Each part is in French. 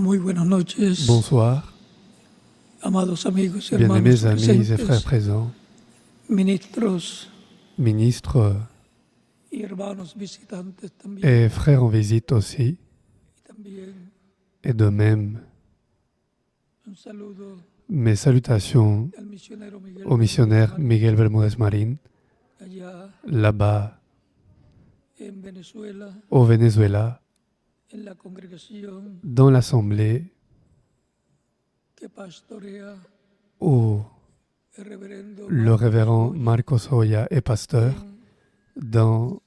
Muy buenas noches, Bonsoir, amados amigos y hermanos bien-aimés amis et frères presentes, présents, ministros ministres y hermanos visitantes también, et frères en visite aussi, y también et de même un saludo mes salutations al misionero Miguel au missionnaire Bermúdez Miguel Bermúdez Marín, allá là-bas en Venezuela, au Venezuela, en la congregación dans l'assemblée que pastorea où el reverendo le Marcos révérend Hoy Marcos Hoya est pasteur, en dans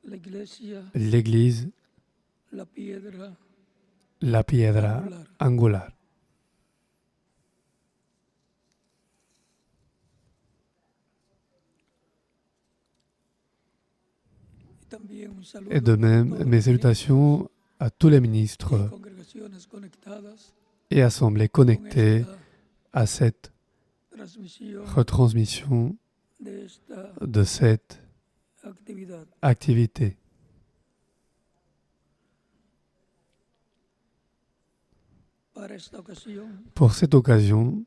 la iglesia l'église La Piedra La Piedra Angular. Angular. Y también un saludo Et de para même, todos mes los salutations à tous les ministros y ministres congregaciones conectadas et assemblées con connectées esta à cette transmisión retransmission de esta de cette actividad. activité. Para esta ocasión Pour cette occasion,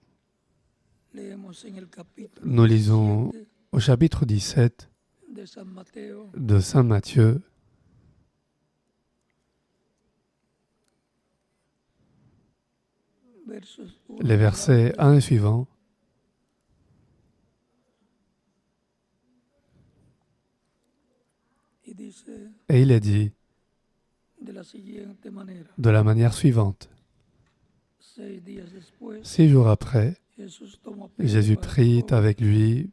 leemos en el capítulo nous lisons 17 au chapitre 17 de San Mateo de Saint Matthieu, versos 1 les versets 1 et suivants, y dice et il est dit de la siguiente manera: de la manière suivante. 6 días después, 6 jours après, Jesús tomó a Pedro Jésus y a prit Jacobo. avec lui,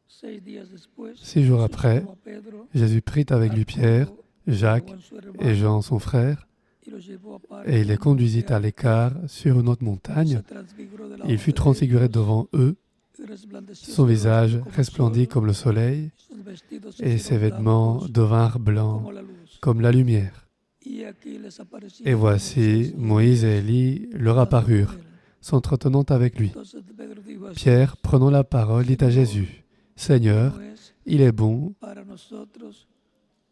6 días después, 6 jours Jesús après, tomó a Pedro, Jésus prit avec lui Pierre, Jacobo, Jacques Juan, su hermano, et Jean son frère, y los llevó aparte et il les a un conduisit monte à l'écart sur une autre y montagne. se transfiguró delante Il fut de transfiguré ellos, devant eux, y resplandeció son su visage rostro como el resplendit sol, comme le soleil, y sus vestidos se et ses hicieron vêtements blancos devinrent blancs como la luz. comme la lumière. Y aquí les aparecieron Et voici, Moïse et Élie leur apparurent, s'entretenant avec lui. Entonces Pedro dijo a Pierre, Jesús: prenant la parole, dit à Jésus, « Seigneur, "No es il est bon para nosotros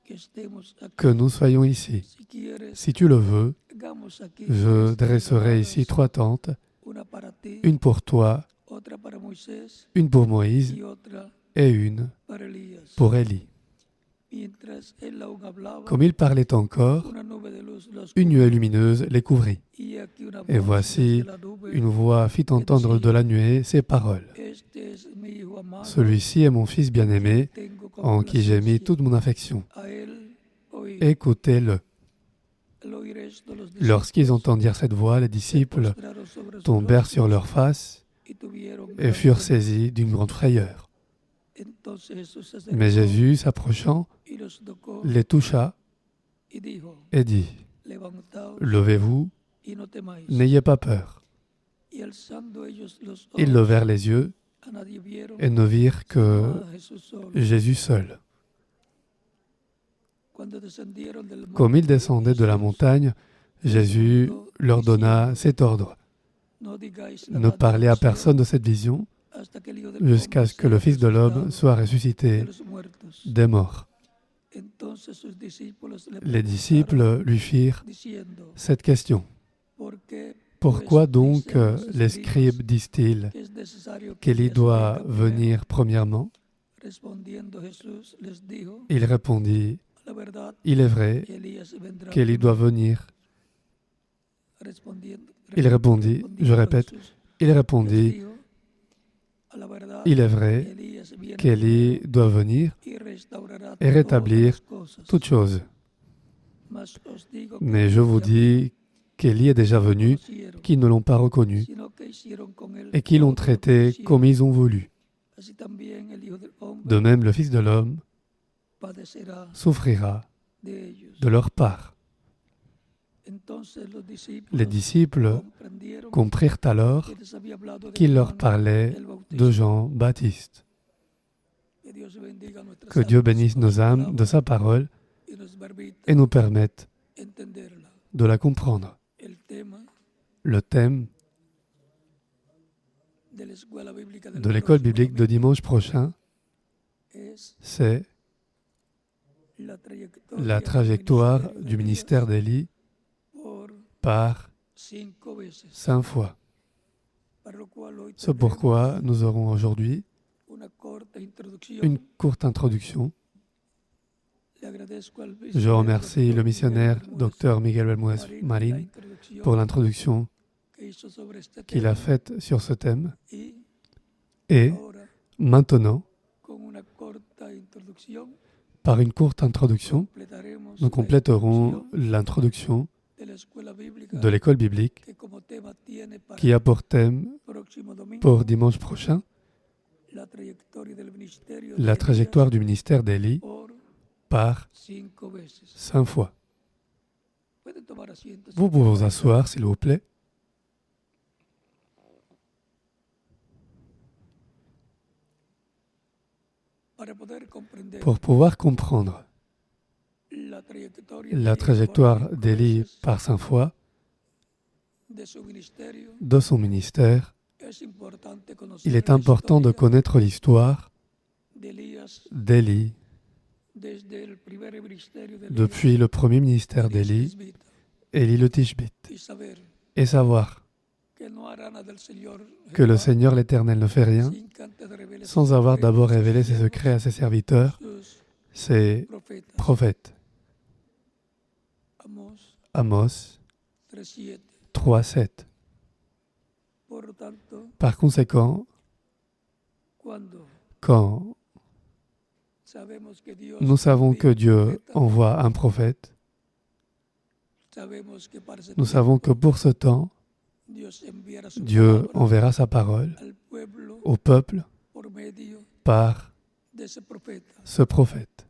que estemos aquí. que nous soyons ici. Si quieres, Si tu le veux, hagamos aquí je tres dresserai tiendas, ici 3 tentes, una para ti, une pour toi, otra para Moisés une pour Moïse y otra et une para Elías." pour Élie. Mientras él aún hablaba, Comme il parlait encore, una nube de luz los une nuée cubrió, lumineuse les couvrit. y aquí una Et voz voici, desde la nube: une voix fit entendre de la nuée ces paroles. "Este es mi hijo amado, Celui-ci est mon fils bien-aimé, tengo en qui j'ai mis complacencia. toute mon affection. A él oíd." Écoutez-le. Al oír esto, los Lorsqu'ils discípulos entendirent cette voix, les se disciples postraron sobre sus tombèrent sur rostros leur face y tuvieron et gran furent temor. saisis d'une grande frayeur. Entonces Jesús se Mais acercó Jésus, s'approchant, y los tocó les toucha y dijo: et dit, "Levantaos « Levez-vous, y no temáis." n'ayez pas peur. Y alzando ellos los Ils ojos, levèrent les yeux a nadie vieron, et ne virent que sino a Jesús solo. Jésus seul. Cuando descendieron del Comme ils monte, descendaient de la Jesús montagne, Jésus leur donna cet ordre. No digáis Ne nada parlez al à cielo personne de cette vision hasta que el Hijo del jusqu'à Hombre ce que le sea Fils de l'homme resucitado soit de ressuscité los muertos. des morts. Entonces sus discípulos le Les preguntaron, disciples lui firent diciendo: cette question. "¿Por qué, Pourquoi pues, donc dicen los les escribas scribes disent-ils que es necesario que qu'Élie Elías doit venga primero?" venir premièrement? Respondiendo Jesús les dijo: Il répondit, "La verdad, il est vrai Elías vendrá qu'Élie doit primero." venir. Il Répondit, répondit, je répète, il les répondit, dijo: "A la verdad, il est vrai Elías viene qu'Élie primero doit venir y restaurará et rétablir todas las cosas. toutes choses. Mas os digo que Mais je vous Elías ya vino, dis qu'Élie est déjà no venu, conocieron, qu'ils ne l'ont pas reconnu sino que hicieron con él et qu'ils l'ont todo lo que traité quisieron. comme ils ont voulu. Así también el Hijo del Hombre De même, le Fils de l'homme padecerá souffrira de ellos. de leur part. Entonces los discípulos Les disciples comprendieron comprirent alors que les había hablado de qu'il leur Juan parlait el Bautista. de Jean-Baptiste. Que Dios bendiga nuestras Que Dieu almas bénisse con nos su âmes palabra de sa parole y nos permita et nous permette entenderla. de la comprendre. El tema Le thème de la escuela bíblica del de l'école próximo biblique de domingo dimanche prochain, es c'est la trajectoire du ministère d'Élie par 5 fois. C'est pourquoi nous aurons aujourd'hui une courte introduction. Je remercie le missionnaire Dr Miguel Bermúdez Marín pour l'introduction qu'il a faite sur ce thème. Et maintenant, par une courte introduction, nous compléterons l'introduction de l'école biblique qui a pour thème pour dimanche prochain la trajectoire du ministère d'Élie par 5 fois. Vous pouvez vous asseoir, s'il vous plaît. Pour pouvoir comprendre la trajectoire d'Élie par 5 fois de son ministère, il est important de connaître l'histoire d'Élie depuis le premier ministère d'Élie, Élie le Tishbite, et savoir que le Seigneur l'Éternel ne fait rien sans avoir d'abord révélé ses secrets à ses serviteurs, ses prophètes. Amos 3:7. Par conséquent, quand nous savons que Dieu envoie un prophète, nous savons que pour ce temps, Dieu enverra sa parole au peuple par ce prophète.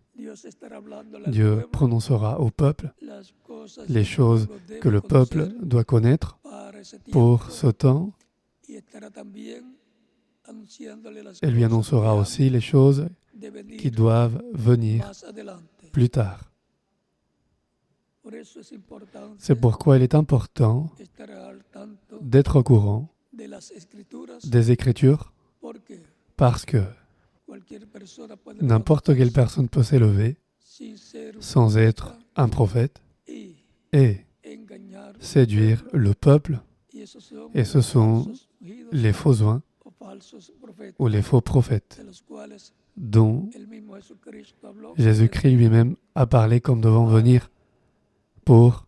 Dieu prononcera au peuple les choses que le peuple doit connaître pour ce temps et lui annoncera aussi les choses qui doivent venir plus tard. C'est pourquoi il est important d'être au courant des Écritures, parce que n'importe quelle personne peut s'élever sans être un prophète et séduire le peuple, et ce sont les faux oints ou les faux prophètes dont Jésus-Christ lui-même a parlé comme devant venir pour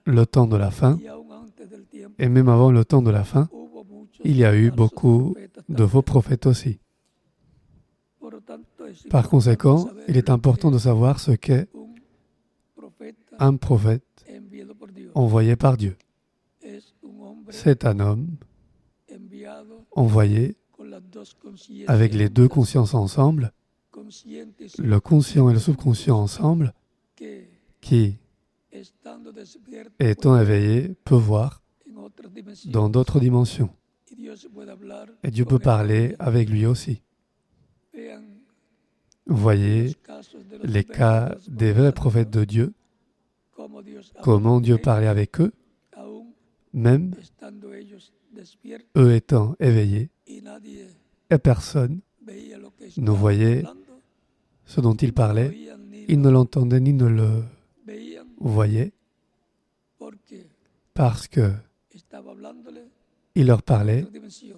le temps de la fin, et même avant le temps de la fin, il y a eu beaucoup de faux prophètes aussi. Par conséquent, il est important de savoir ce qu'est un prophète envoyé par Dieu. C'est un homme envoyé avec les deux consciences ensemble, le conscient et le subconscient ensemble, qui, étant éveillé, peut voir dans d'autres dimensions. Et Dieu peut parler avec lui aussi. Voyez les cas des vrais prophètes de Dieu, comment Dieu parlait avec eux, même eux étant éveillés, et personne ne voyait ce dont il parlait, il ne l'entendait ni ne le voyait, parce que il leur parlait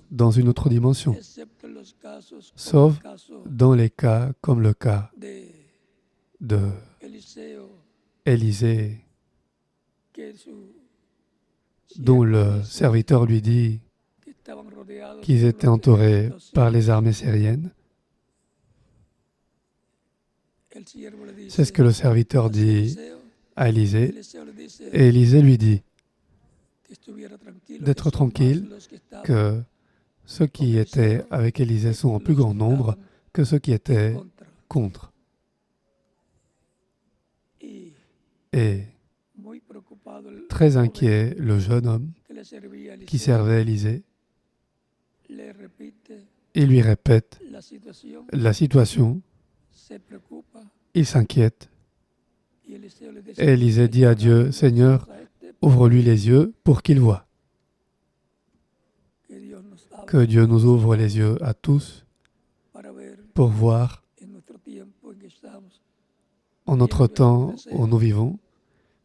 dans une autre dimension, sauf dans les cas comme le cas de Élisée, dont le serviteur lui dit qu'ils étaient entourés par les armées syriennes. C'est ce que le serviteur dit à Élisée, et Élisée lui dit d'être tranquille, que ceux qui étaient avec Élisée sont en plus grand nombre que ceux qui étaient contre. Et très inquiet, le jeune homme qui servait Élisée, il lui répète la situation, il s'inquiète. Et Élisée dit à Dieu, « Seigneur, ouvre-lui les yeux pour qu'il voie. » Que Dieu nous ouvre les yeux à tous pour voir en notre temps où nous vivons,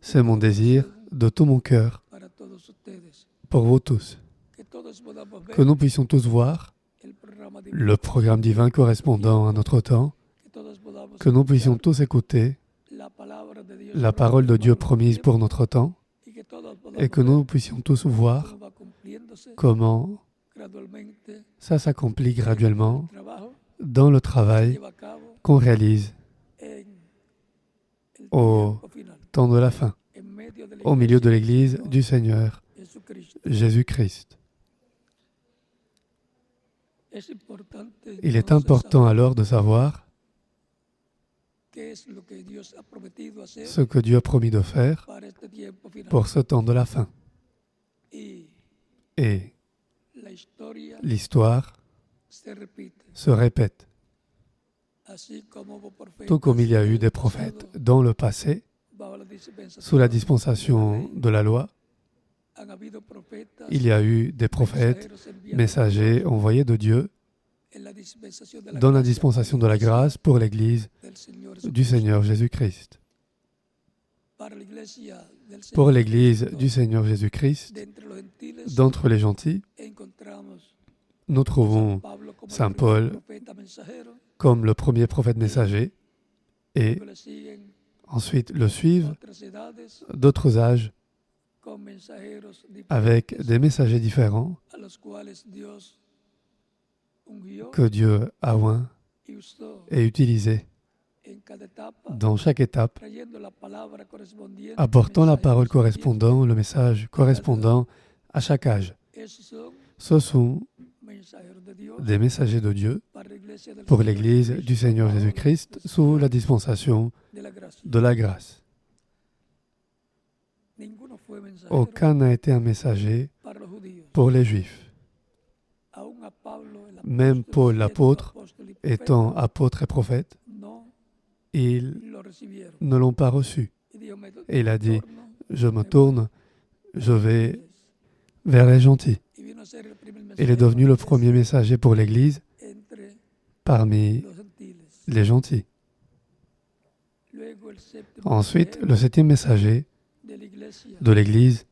c'est mon désir de tout mon cœur para todos ustedes, pour vous tous, que todos podamos que ver nous puissions tous voir el programa le divino, programme divin correspondant à notre temps, que todos podamos que nous puissions escuchar tous écouter la palabra de Dios la parole de Dieu para promise pour nosotros, notre temps, y que todos et podamos que ver nous puissions tous voir cómo va cumpliéndose comment gradualmente ça s'accomplit el graduellement trabajo dans le se travail lleva a cabo qu'on réalise en el au tiempo final, temps de la fin, en medio de la au milieu de iglesia l'Église du Seigneur Jesucristo. Jésus-Christ. Es importante Il est entonces important saber alors de savoir qué es lo que Dios ha prometido hacer ce que Dieu a promis de faire para este tiempo final. pour ce temps de la fin. Y Et la historia l'histoire se repite. se répète. Así como hubo profetas Tout comme il y a en eu el des pasado, prophètes dans le passé, bajo la dispensación sous la de dispensation ley, de la loi, han habido profetas, il y a eu des prophètes, mensajeros enviados messagers envoyés de Dieu en la dispensación de la dans la gracia dispensation de la grâce pour l'Église del Señor du Jesucristo. Seigneur Jésus-Christ. Para la iglesia del Pour Señor l'Église Jesucristo, du Seigneur Jésus-Christ, d'entre los gentiles, d'entre les gentils, encontramos nous a trouvons San Pablo como el Saint primer Paul profeta mensajero, comme le premier prophète messager, et que le siguen ensuite le suivent otras edades d'autres âges con mensajeros avec diferentes des messagers différents a los cuales Dios ungió que Dieu a oint y usó et utilisés en cada etapa, dans chaque étape, trayendo la palabra correspondiente, apportant la mensaje parole correspondiente. correspondant, le message correspondant à chaque âge. Esos son Ce sont mensajeros de Dios des messagers de Dieu para la iglesia del pour Señor l'Église Jesucristo, du Seigneur bajo la Jésus-Christ sous dispensación la dispensation de la gracia. de la grâce. Ninguno fue mensajero Aucun n'a été un messager para los judíos. pour les Juifs. Aún a Pablo, el Même apóstol, Paul siendo l'apôtre, apóstol y étant profeta, apôtre et prophète, no ils lo recibieron. ne l'ont pas reçu. Y dijo, me Et il a dit, torno, je me me tourne, je vais voy. vers les gentils. Y vino a ser el primer Il est mensajero devenu le para premier messager pour l'Église entre parmi los gentiles. les gentils. Luego el séptimo Ensuite, mensajero le septième messager de la iglesia de l'Église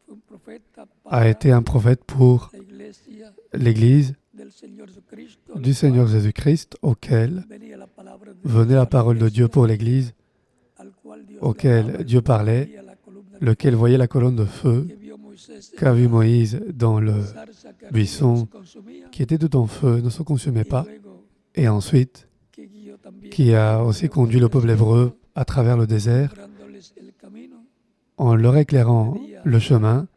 fue un profeta a para été un prophète pour la iglesia l'Église del Señor Jesucristo, du al Seigneur cual Jésus-Christ, auquel venía la palabra de venait Dios la para parole de Dieu iglesia, pour l'Église, al cual Dios le auquel hablaba, Dieu parlait, veía la columna de lequel voyait la colonne de feu que vio Moisés en qu'a vu la Moïse dans le zarza que ardía y buisson, se consumía, qui était tout en feu, ne se consumait y pas, luego et ensuite que guió también qui a al aussi pueblo conduit le peuple del hébreu desierto, à travers le désert alumbrándoles el camino. en leur éclairant le chemin,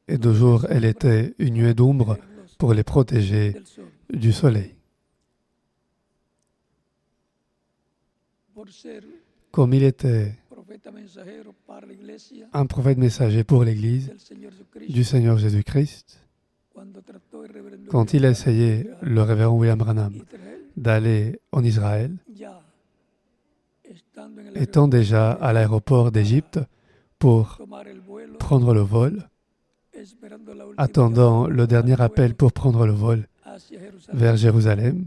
et de jour elle était une nuée d'ombre Protegerlos pour les protéger del sol. du soleil. Por ser Comme il était profeta mensajero para la iglesia un prophète messager pour l'Église del Señor Jesucristo, du Seigneur Jésus-Christ, cuando trató el reverendo quand il a essayé, le révérend William Branham, Israel, d'aller en Israël, ya estando en el étant déjà à l'aéroport d'Égypte pour tomar el vuelo, prendre le vol, esperando la última attendant llamada le dernier al appel vuelo pour prendre le vol hacia Jerusalén, vers Jérusalem,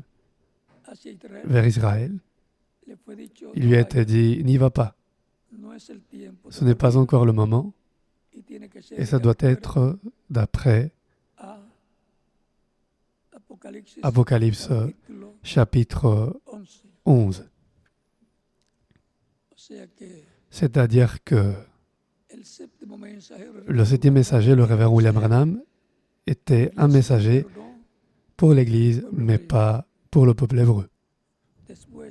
hacia Israel, vers Israël, le fue dicho, il lui a "No été vayas, dit, n'y va pas, no es el tiempo ce n'est pas todavía, encore le moment, y tiene que ser et ça de doit acuerdo être d'après a Apocalipsis Apocalypse capítulo chapitre 11. 11. O sea que C'est-à-dire que el séptimo mensajero, le septième messager, le révérend William Branham, était un messager pero no pour l'Église, mais pas pour le peuple hébreu. después.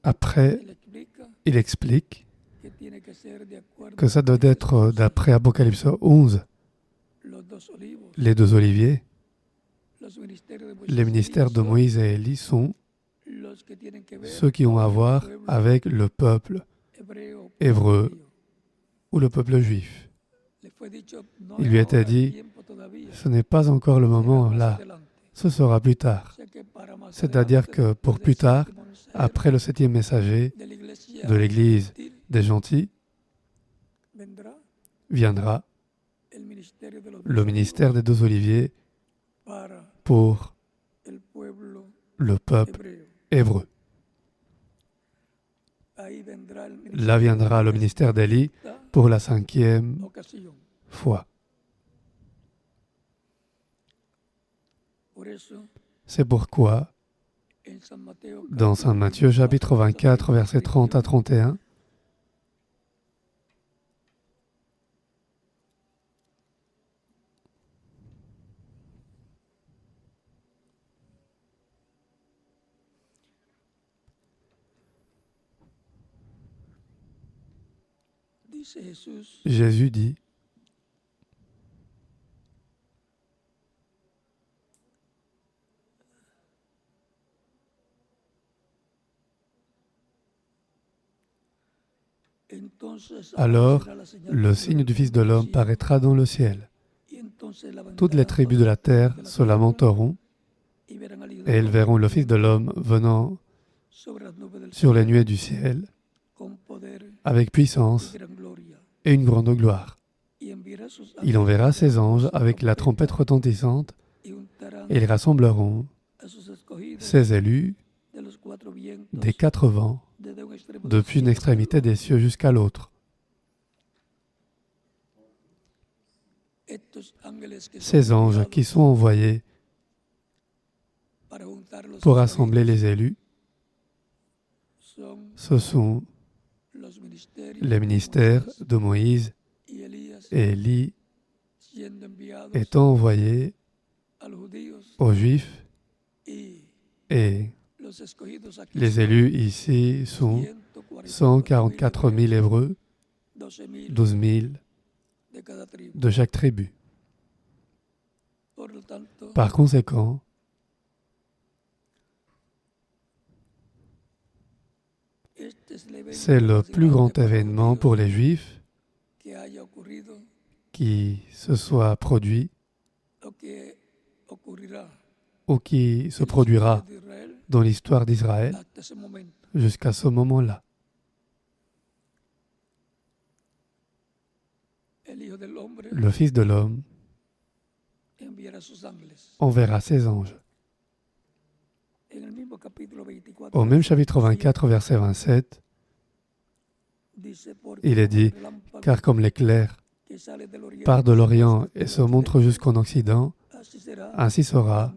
Après, Él explica il explique que tiene que ser de acuerdo que ça doit con être d'après Apocalypse 11, los dos olivos, les deux oliviers, los ministerios de Moisés les y ministères de Elías, Moïse et Élie sont los que tienen que ver ceux qui ont à voir con el pueblo avec le peuple hebreo, hébreu judío. ou le peuple juif. Le fue dicho, no Il es lui a été ahora el dit, tiempo todavía, ce n'est pas encore le será moment más là, adelante. ce sera plus tard. O sea que para más C'est-à-dire adelante, que pour después plus del tard, séptimo mensajero après le septième messager de la iglesia de l'Église gentil, des gentils, vendrá viendra el ministerio de los le dos ministère des deux oliviers olivos para pour el pueblo le peuple hebreo. hébreu. Là viendra le ministère d'Élie pour la 5e fois. C'est pourquoi, dans Saint Matthieu, chapitre 24, versets 30 à 31, Jésus dit, alors le signe du Fils de l'homme paraîtra dans le ciel. Toutes les tribus de la terre se lamenteront et ils verront le Fils de l'homme venant sur les nuées du ciel avec puissance et une grande gloire. Il enverra ses anges avec la trompette retentissante et ils rassembleront ses élus des 4 vents, depuis une extrémité des cieux jusqu'à l'autre. Ces anges qui sont envoyés pour rassembler les élus, ce sont les ministères de Moïse et Élie étant envoyés aux Juifs, et les élus ici sont 144 000 Hébreux, 12 000 de chaque tribu. Par conséquent, c'est le plus grand événement pour les Juifs qui se soit produit ou qui se produira dans l'histoire d'Israël jusqu'à ce moment-là. Le Fils de l'homme enverra ses anges. Au même chapitre 24, verset 27, il est dit, « Car comme l'éclair part de l'Orient et se montre jusqu'en Occident, ainsi sera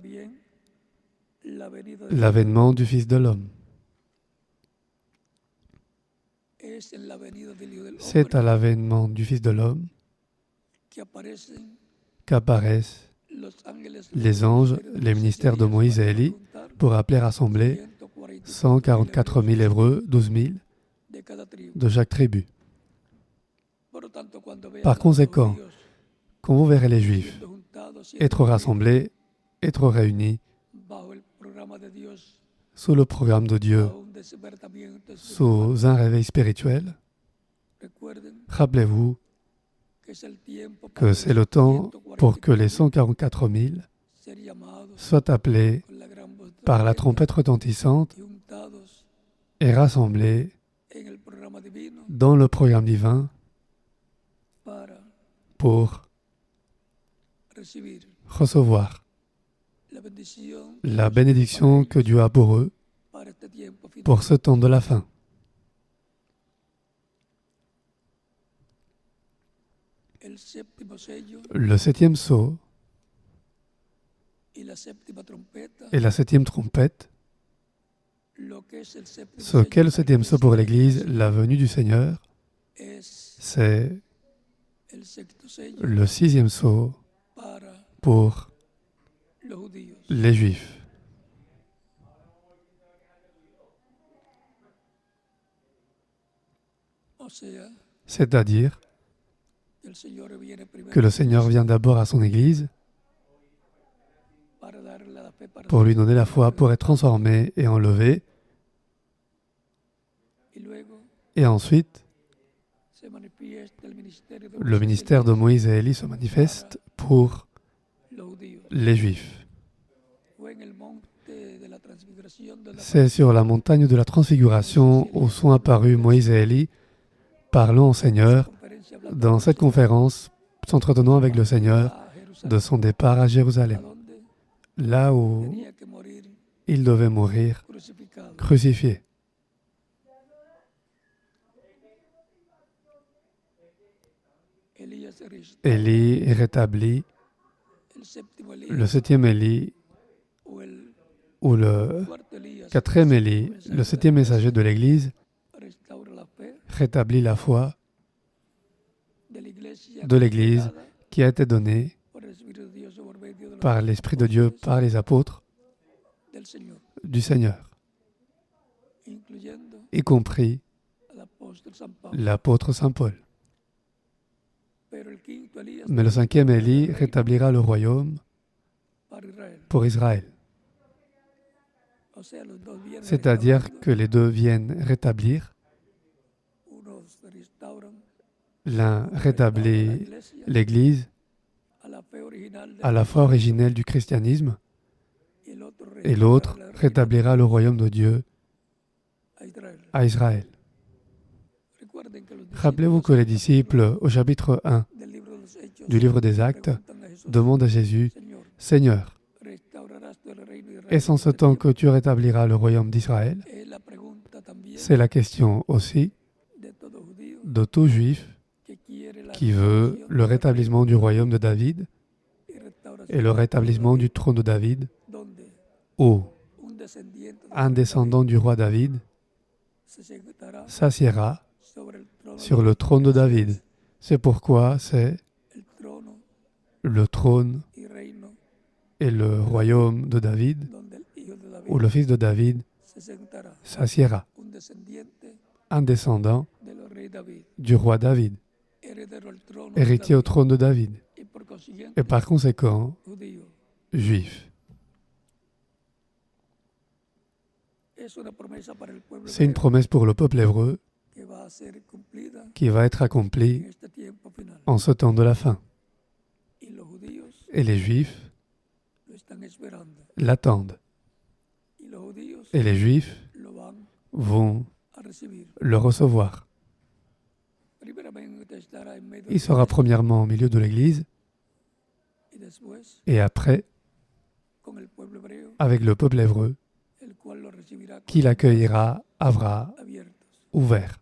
l'avènement du Fils de l'homme. » C'est à l'avènement du Fils de l'homme qu'apparaissent les anges, les ministères de Moïse et Élie, pour appeler rassembler 144 000 Hébreux, 12 000 de chaque tribu. Par conséquent, quand vous verrez les Juifs être rassemblés, être réunis sous le programme de Dieu, sous un réveil spirituel, rappelez-vous que c'est le temps pour que les 144 000 soient appelés par la trompette retentissante et rassemblés dans le programme divin pour recevoir la bénédiction que Dieu a pour eux pour ce temps de la fin. Le 7e sceau et la 7e trompette, ce qu'est le 7e sceau pour l'Église, la venue du Seigneur, c'est le 6e sceau pour les Juifs. C'est-à-dire que le Seigneur vient d'abord à son Église pour lui donner la foi, pour être transformé et enlevé, et ensuite le ministère de Moïse et Élie se manifeste pour les Juifs. C'est sur la montagne de la transfiguration où sont apparus Moïse et Élie, parlant au Seigneur, dans cette conférence, s'entretenant avec le Seigneur de son départ à Jérusalem, là où il devait mourir crucifié. Élie rétablit le septième Élie ou le quatrième Élie, le septième messager de l'Église, rétablit la foi de l'Église qui a été donnée par l'Esprit de Dieu, par les apôtres du Seigneur, y compris l'apôtre Saint Paul. Mais le cinquième Élie rétablira le royaume pour Israël. C'est-à-dire que les deux viennent rétablir. L'un rétablit l'Église à la foi originelle du christianisme et l'autre rétablira le royaume de Dieu à Israël. Rappelez-vous que les disciples, au chapitre 1 du livre des Actes, demandent à Jésus, « Seigneur, est-ce en ce temps que tu rétabliras le royaume d'Israël ?» C'est la question aussi de tout juif qui veut le rétablissement du royaume de David et le rétablissement du trône de David, où un descendant du roi David s'assiera sur le trône de David. C'est pourquoi c'est le trône et le royaume de David, où le fils de David s'assiera, un descendant du roi David, héritier au trône de David, et par conséquent, juif. C'est une promesse pour le peuple hébreu qui va être accomplie en ce temps de la fin. Et les Juifs l'attendent. Et les Juifs vont le recevoir. Il sera premièrement au milieu de l'Église et après avec le peuple hébreu qui l'accueillera à bras ouverts.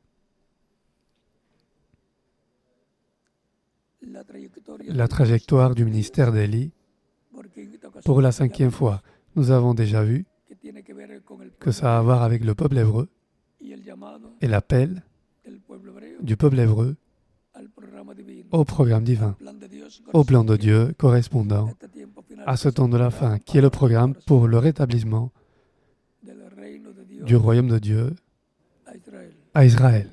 La trajectoire du ministère d'Élie pour la 5e fois. Nous avons déjà vu que ça a à voir avec le peuple hébreu et l'appel du peuple hébreu au programme divin, au plan de Dieu correspondant à ce temps de la fin, qui est le programme pour le rétablissement du royaume de Dieu à Israël.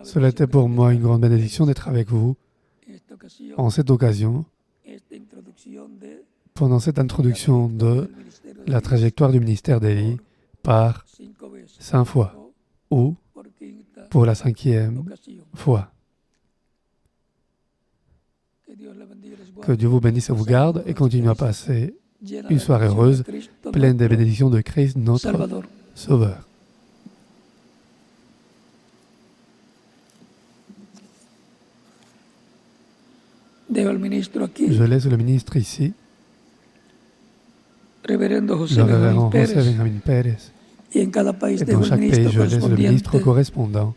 Cela était pour moi une grande bénédiction d'être avec vous en cette occasion, pendant cette introduction de la trajectoire du ministère d'Élie par 5 fois, ou pour la 5e fois. Que Dieu vous bénisse et vous garde et continue à passer une soirée heureuse, pleine des bénédictions de Christ, notre Sauveur. Je laisse le ministre ici, le révérend José Benjamin Pérez. Et dans chaque pays, je laisse le ministre correspondant.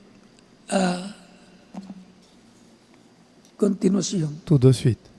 Tout de suite.